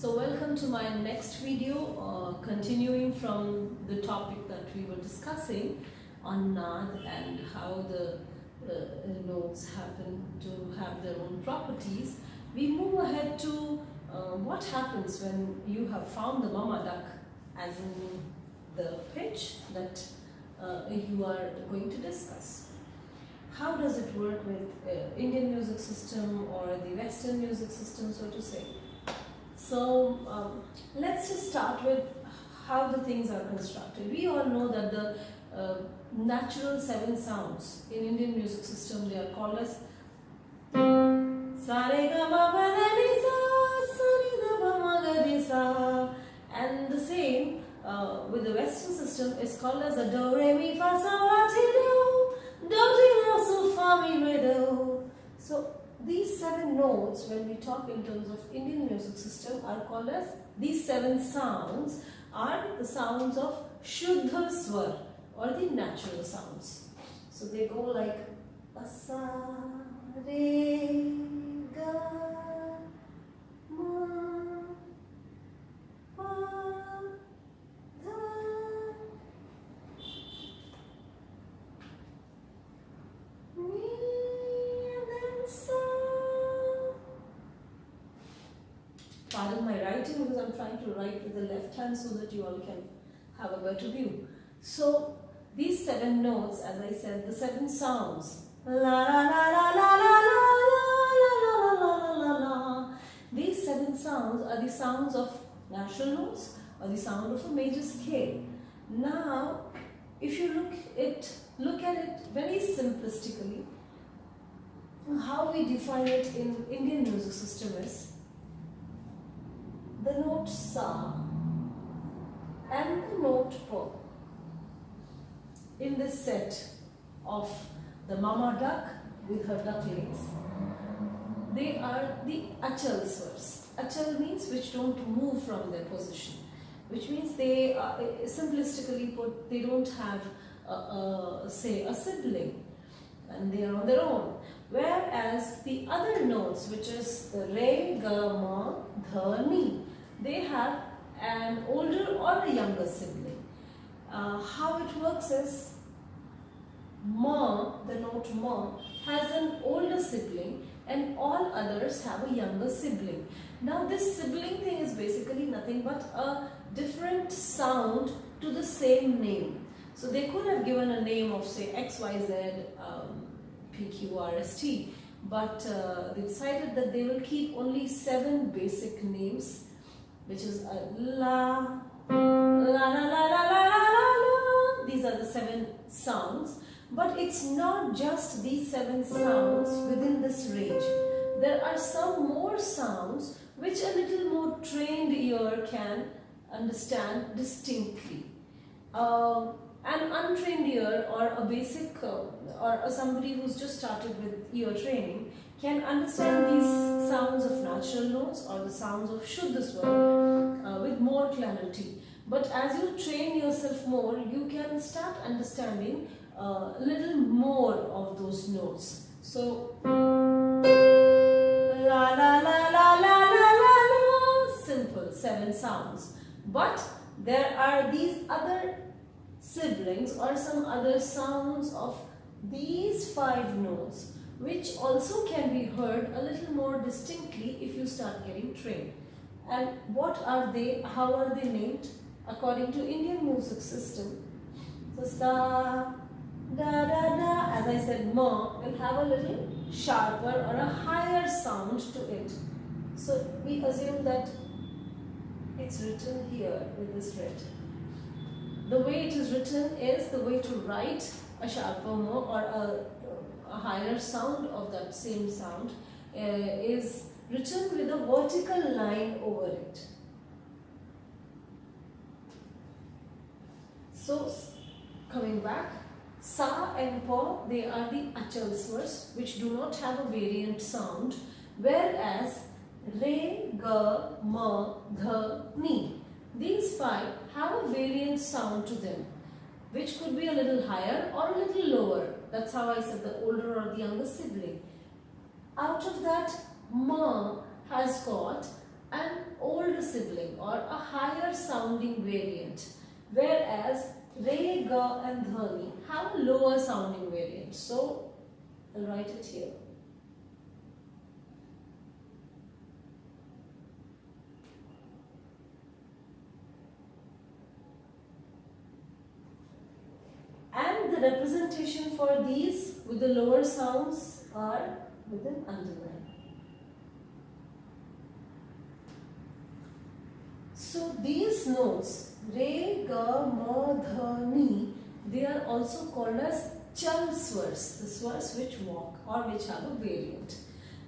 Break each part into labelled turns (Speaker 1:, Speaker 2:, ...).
Speaker 1: So welcome to my next video, continuing from the topic that we were discussing on Naad and how the notes happen to have their own properties. We move ahead to what happens when you have found the mama duck, as in the pitch that you are going to discuss. How does it work with Indian music system or the Western music system, so to say? So let's just start with how the things are constructed. We all know that the natural 7 sounds in Indian music system, they are called as sa re ga ma pa da ni sa, sa ni da pa ma ga di sa, and the same with the Western system is called as a do re mi fa sa la ti do, do ti la so fa mi re do. So these 7 notes, when we talk in terms of Indian music system, are called as, these 7 sounds are the sounds of Shudh Swar, or the natural sounds. So they go like sa, re, ga, ma, pa, dha, ni, and then sa. Pardon my writing because I'm trying to write with the left hand so that you all can have a better view. So these 7 notes, as I said, the 7 sounds, la la la la la la la la la la la la. These 7 sounds are the sounds of natural notes or the sound of a major scale. Now, if you look at it very simplistically, how we define it in Indian music system is the note sa and the note pa in this set of the mama duck with her ducklings. They are the achal swars. Achal means which don't move from their position, which means they are, simplistically put, they don't have say a sibling and they are on their own. Whereas the other notes, which is the re, ga, ma, dha, ni, they have an older or a younger sibling. How it works is, ma, the note ma, has an older sibling and all others have a younger sibling. Now this sibling thing is basically nothing but a different sound to the same name. So they could have given a name of say XYZ, PQRST, but they decided that they will keep only 7 basic names, which is la, la, la, la, la, la, la, la. These are the 7 sounds. But it's not just these 7 sounds within this range. There are some more sounds which a little more trained ear can understand distinctly. An untrained ear or a basic or somebody who's just started with ear training can understand these sounds of natural notes or the sounds of Shuddha Swar with more clarity. But as you train yourself more, you can start understanding a little more of those notes. So la la la la la la la la, simple 7 sounds. But there are these other siblings or some other sounds of these 5 notes, which also can be heard a little more distinctly if you start getting trained. And what are they? How are they named? According to Indian music system, so sa, da da da, as I said, ma will have a little sharper or a higher sound to it. So we assume that it's written here with this red. The way it is written is the way to write a sharper ma or a higher sound of that same sound is written with a vertical line over it. So coming back, sa and pa, they are the achal swars which do not have a variant sound, whereas re, ga, ma, dha, ni, these 5 have a variant sound to them, which could be a little higher or a little lower. That's how I said the older or the younger sibling. Out of that, ma has got an older sibling sibling or a higher sounding variant, whereas re, ga and dhani have a lower sounding variant. So I'll write it here. And the representation for these with the lower sounds are with an underline. So these notes, re, ga, ma, dha, ni, they are also called as chal swars, the swars which walk or which have a variant.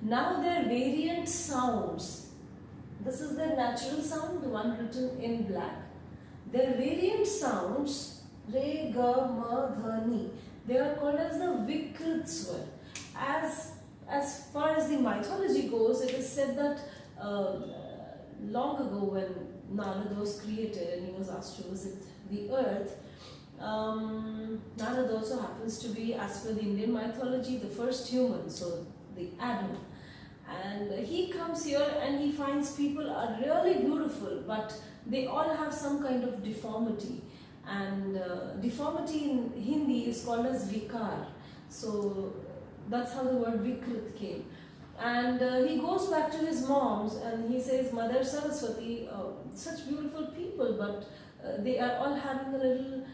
Speaker 1: Now their variant sounds, this is their natural sound, the one written in black. Their variant sounds, re, ga, ma, dha, ni, they are called as the Vikrut swar. As far as the mythology goes, it is said that long ago when Naad was created and he was asked to visit the earth, Naad also happens to be, as per the Indian mythology, the first human, so the Adam. And he comes here and he finds people are really beautiful, but they all have some kind of deformity. And deformity in Hindi is called as vikar. So that's how the word Vikrut came. And he goes back to his mom's and he says, Mother Saraswati, such beautiful people, but they are all having a little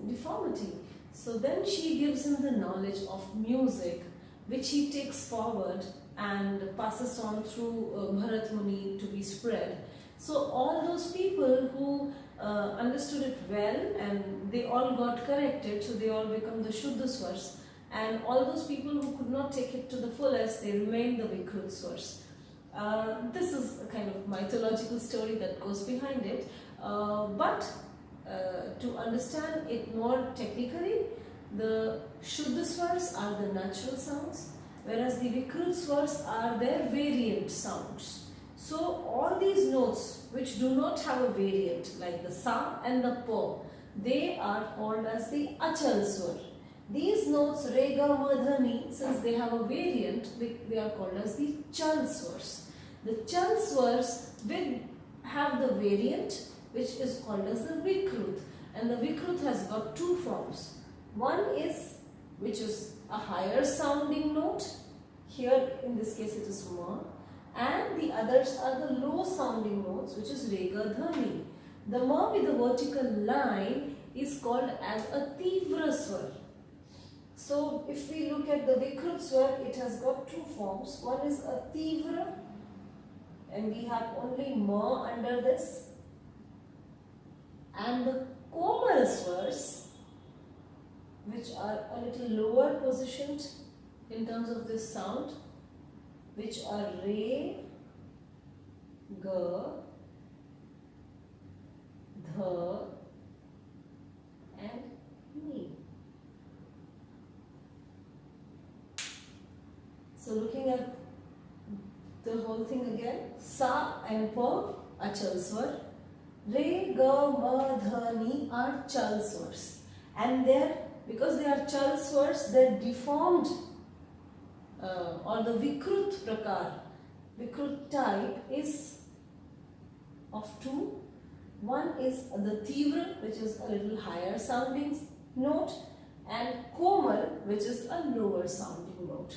Speaker 1: deformity. So then she gives him the knowledge of music, which he takes forward and passes on through Bharat Muni to be spread. So all those people who understood it well and they all got corrected, so they all become the Shudh swars. And all those people who could not take it to the fullest, they remained the Vikrut swars. This is a kind of mythological story that goes behind it. But to understand it more technically, the Shudh swars are the natural sounds, whereas the Vikrut swars are their variant sounds. So all these notes which do not have a variant, like the sa and the pa, they are called as the achal swar. These notes, re, ga, ma, dha, ni, since they have a variant, they are called as the chal swars. The chal swars will have the variant, which is called as the Vikrut. And the Vikrut has got two forms. One is, which is a higher sounding note. Here, in this case, it is ma. And the others are the low sounding notes, which is re, ga, dha, ni. The ma with the vertical line is called as a tivra swar. So if we look at the Vikrut swar, it has got two forms. One is a tivra, and we have only ma under this. And the komal swars, which are a little lower positioned in terms of this sound, which are re, ga, dha, and ni. So looking at the whole thing again, sa and pa are chal swar, re, ga, ma, dha, ni are chal swars, and because they are chal swars, their deformed or the Vikrut prakar, Vikrut type is of two. One is the tivra, which is a little higher sounding note, and komal, which is a lower sounding note.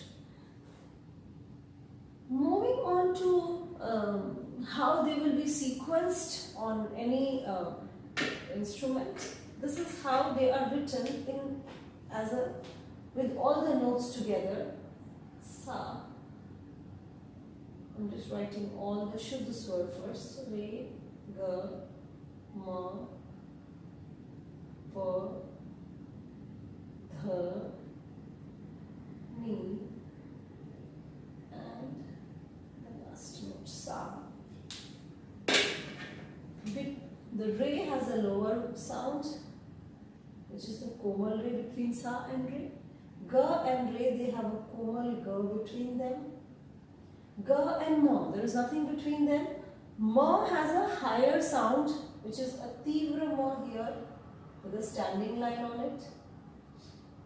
Speaker 1: Moving on to how they will be sequenced on any instrument. This is how they are written in with all the notes together. Sa. I'm just writing all the Shudh swar first. Re, ga, ma, pa, dha, ni, and the last note sa. The re has a lower sound, which is the komal re between sa and re. Ga and re, they have a komal ga between them. Ga and ma, there is nothing between them. Ma has a higher sound, which is a tivra ma here with a standing line on it.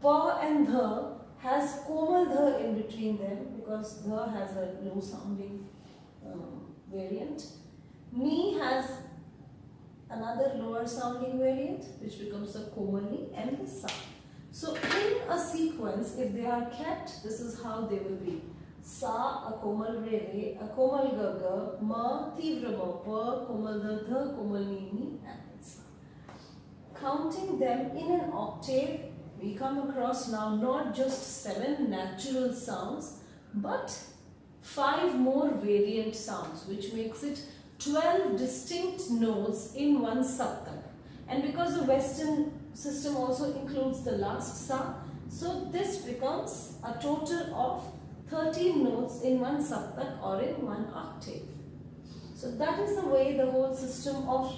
Speaker 1: Pa and dha has komal dha in between them because dha has a low sounding variant. Ni lower sounding variant, which becomes the Komali and the Sa. So in a sequence, if they are kept, this is how they will be. Sa, a Komal Re Re, a Komal Ga Ga, Ma, Tivra Ma Pa, Komal Da Dha, Komal Ni Ni, and Sa. Counting them in an octave, we come across now not just 7 natural sounds, but 5 more variant sounds, which makes it 12 distinct notes in one Saptak. And because the Western system also includes the last Sa, so this becomes a total of 13 notes in one Saptak or in one octave. So that is the way the whole system of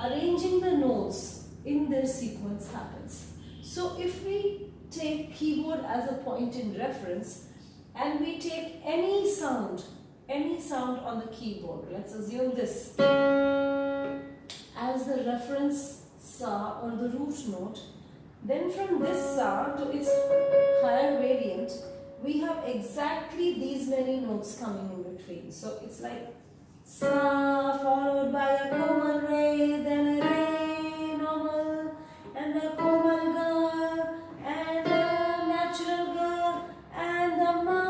Speaker 1: arranging the notes in their sequence happens. So if we take keyboard as a point in reference and we take any sound on the keyboard, let's assume this as the reference Sa or the root note, then from this Sa to its higher variant, we have exactly these many notes coming in between. So it's like Sa followed by a Komal Re, then a Re normal, and a Komal Ga, and a natural Ga, and a Ma,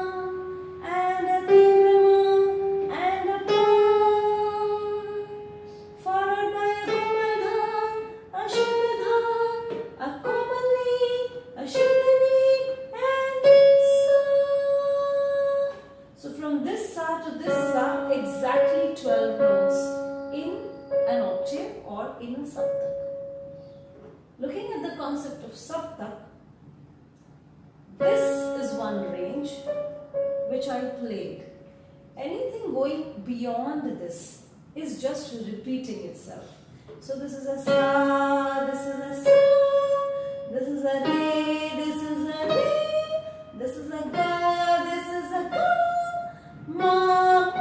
Speaker 1: and a Tivra Ma, and a Pa, followed by a Komal Dha, a Shudh Dha, a Komal Ni, a Shudh Ni, and Sa. So from this Sa to this Sa, exactly 12 notes in an octave or in a Saptak. Looking at the concept of Saptak, this is one range which I played. Anything going beyond this is just repeating itself. So this is a Sa, this is a Sa, this is a Re, this is a Re, this is a Ga, this is a Ga, Ma,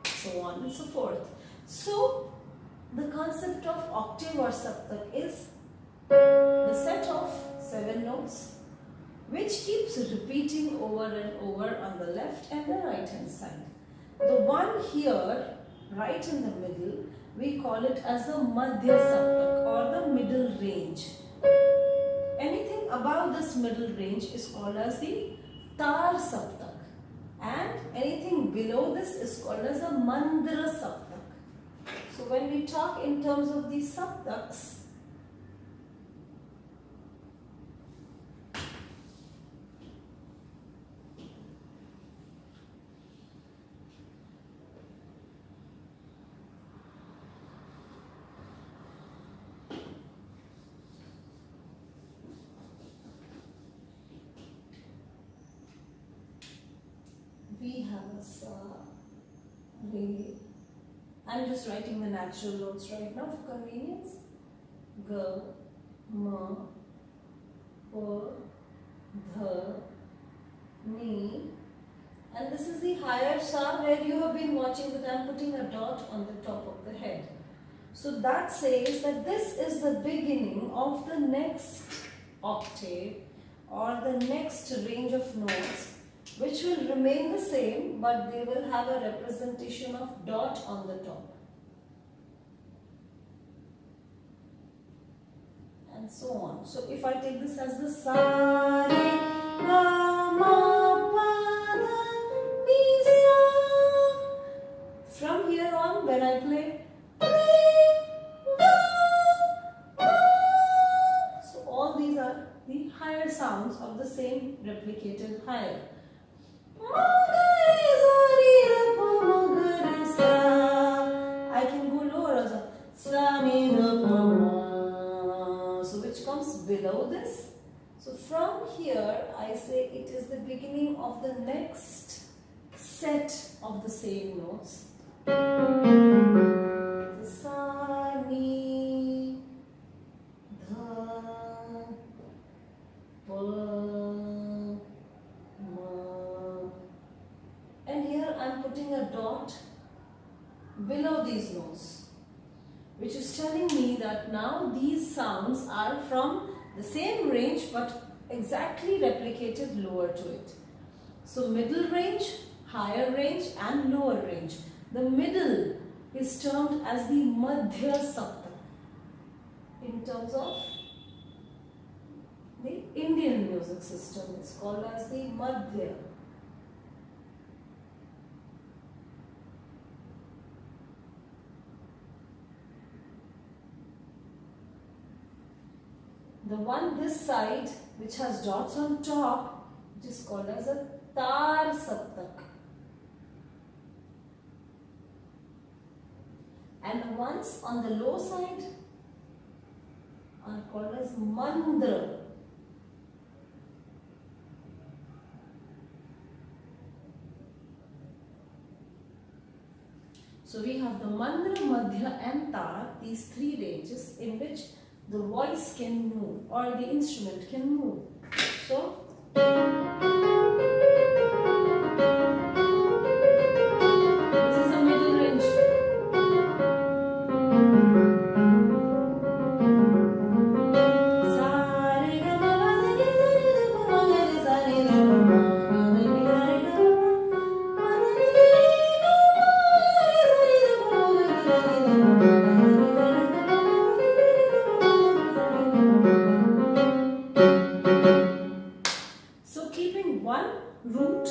Speaker 1: so on and so forth. So the concept of octave or Saptak is the set of 7 notes which keeps repeating over and over on the left and the right hand side. The one here, right in the middle, we call it as the Madhya Saptak or the middle range. Anything above this middle range is called as the Taar Saptak, and anything below this is called as a Mandra Saptak. So when we talk in terms of these Saptaks, we have a Sa, Re. I'm just writing the natural notes right now for convenience. Ga, Ma, Pa, Dha, Ni. And this is the higher Sa where you have been watching that I'm putting a dot on the top of the head. So that says that this is the beginning of the next octave or the next range of notes, which will remain the same, but they will have a representation of dot on the top. And so on. So if I take this as the Sa, Re, Ga, Ma, Pa, Dha, Ni, Sa. From here on, when I play Re, Ga, Ma. So all these are the higher sounds of the same replicated higher. I can go lower also. So which comes below this. So from here I say it is the beginning of the next set of the same notes. Sa, Ni, Dha, Pa, Ma. And here I am putting a dot below these notes, which is telling me that now these sounds are from the same range but exactly replicated lower to it. So middle range, higher range and lower range. The middle is termed as the Madhya Saptak in terms of the Indian music system. It's called as the Madhya. The one this side, which has dots on top, it is called as a Taar Saptak. And the ones on the low side are called as Mandra. So we have the Mandra, Madhya and Taar, these three ranges in which the voice can move or the instrument can move. So this is the middle range. Root,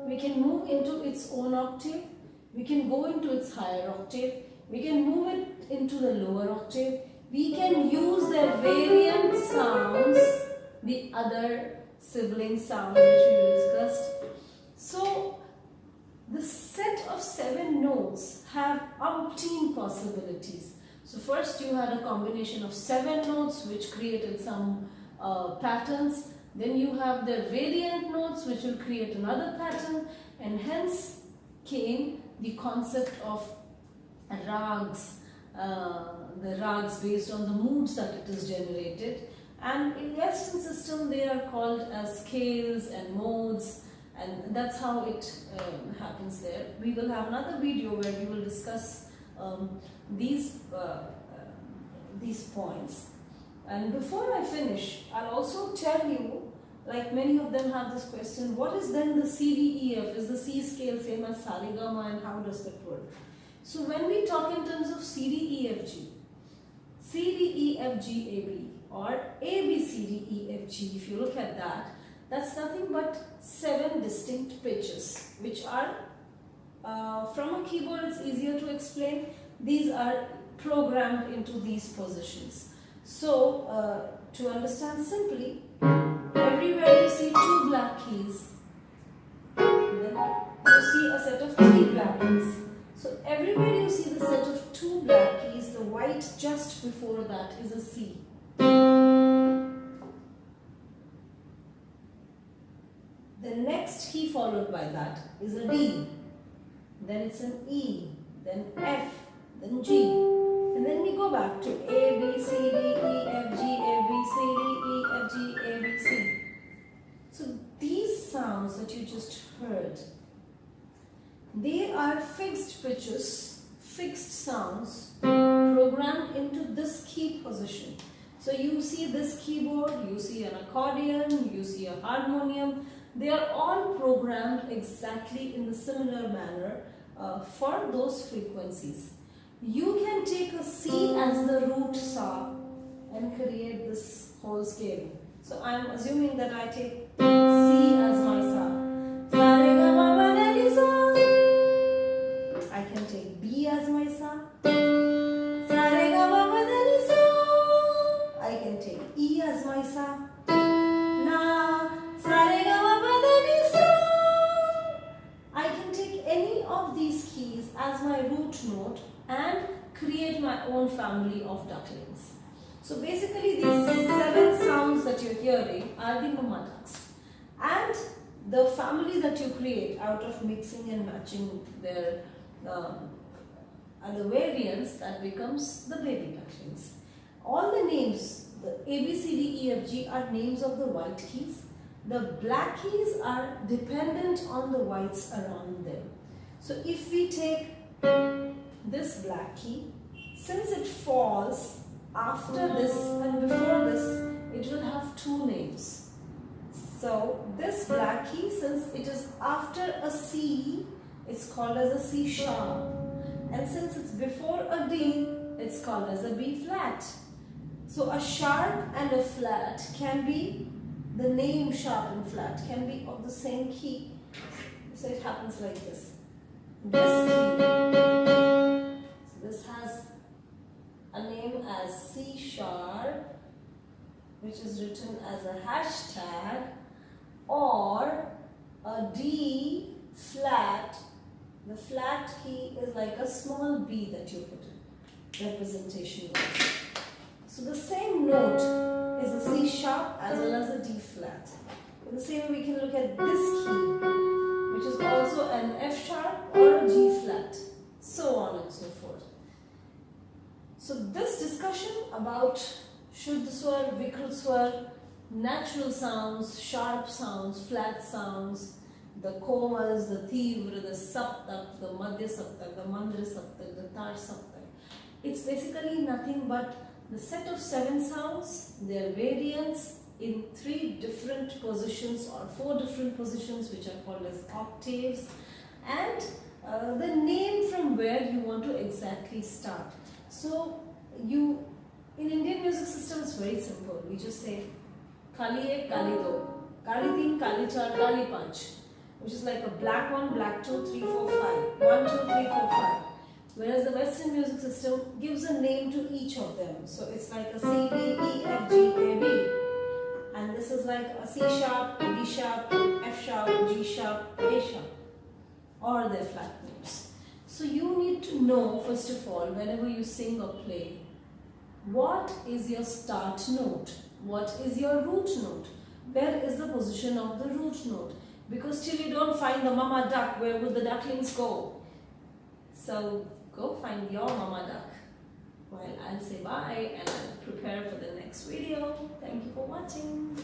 Speaker 1: we can move into its own octave, we can go into its higher octave, we can move it into the lower octave, we can use their variant sounds, the other sibling sounds which we discussed. So the set of 7 notes have umpteen possibilities. So first you had a combination of 7 notes which created some patterns. Then you have the variant notes which will create another pattern, and hence came the concept of rags, the rags based on the moods that it is generated. And in Western system they are called as scales and modes, and that's how it happens there. We will have another video where we will discuss these points. And before I finish, I'll also tell you, like many of them have this question, what is then the C, D, E, F? Is the C scale same as Sa, Re, Ga, Ma, and how does that work? So when we talk in terms of C, D, E, F, G, C, D, E, F, G, A, B, or A, B, C, D, E, F, G, if you look at that, that's nothing but 7 distinct pitches, which are, from a keyboard it's easier to explain, these are programmed into these positions. So, to understand simply, everywhere you see 2 black keys, then you see a set of 3 black keys. So, everywhere you see the set of 2 black keys, the white just before that is a C. The next key followed by that is a D, then it's an E, then F, then G. And then we go back to A, B, C, D, E, F, G, A, B, C, D, E, F, G, A, B, C. So these sounds that you just heard, they are fixed pitches, fixed sounds programmed into this key position. So you see this keyboard, you see an accordion, you see a harmonium, they are all programmed exactly in the similar manner for those frequencies. You can take a C as the root Sa and create this whole scale. So I am assuming that I take C as my Sa. Sa, Re, Ga, Ma, Pa, Da, Ni, Sa. I can take B as my Sa. Sa, Re, Ga, Ma, Pa, Da, Ni, Sa. I can take E as my Sa. La, Sa, Re, Ga, Ma, Pa, Da, Ni, Sa. I can take any of these keys as my root note and create my own family of ducklings. So basically these 7 sounds that you're hearing are the mamatakas, and the family that you create out of mixing and matching their other variants, that becomes the baby ducklings. All the names, the A, B, C, D, E, F, G are names of the white keys. The black keys are dependent on the whites around them. So if we take this black key, since it falls after this and before this, it will have 2 names. So this black key, since it is after a C, it's called as a C sharp. And since it's before a D, it's called as a B flat. So a sharp and a flat can be, the name sharp and flat can be of the same key. So it happens like this. This key. So this has a name as C sharp, which is written as a hashtag, or a D flat. The flat key is like a small B that you put in, representation wise. So the same note is a C sharp as well as a D flat. In the same way, we can look at this key, which is also an F sharp or a G flat, so on and so forth. So this discussion about Shudh Swar, Vikrut Swar, natural sounds, sharp sounds, flat sounds, the komas, the tivra, the saptak, the Madhya Saptak, the Mandra Saptak, the Taar Saptak. It's basically nothing but the set of 7 sounds, their variants in 3 different positions or 4 different positions, which are called as octaves, and the name from where you want to exactly start. So in Indian music system, it's very simple. We just say Kali ek, Kali do, Kali teen, Kali char, Kali panch, which is like a black 1, black 2, 3, 4, 5, 1, 2, 3, 4, 5. Whereas the Western music system gives a name to each of them. So it's like a C, D, E, F, G, A, B. And this is like a C sharp, a D sharp, F sharp, G sharp, A sharp, or their flat notes. So you need to know, first of all, whenever you sing or play, what is your start note? What is your root note? Where is the position of the root note? Because till you don't find the mama duck, where will the ducklings go? So go find your mama duck. While I'll say bye and I'll prepare for the next video. Thank you for watching.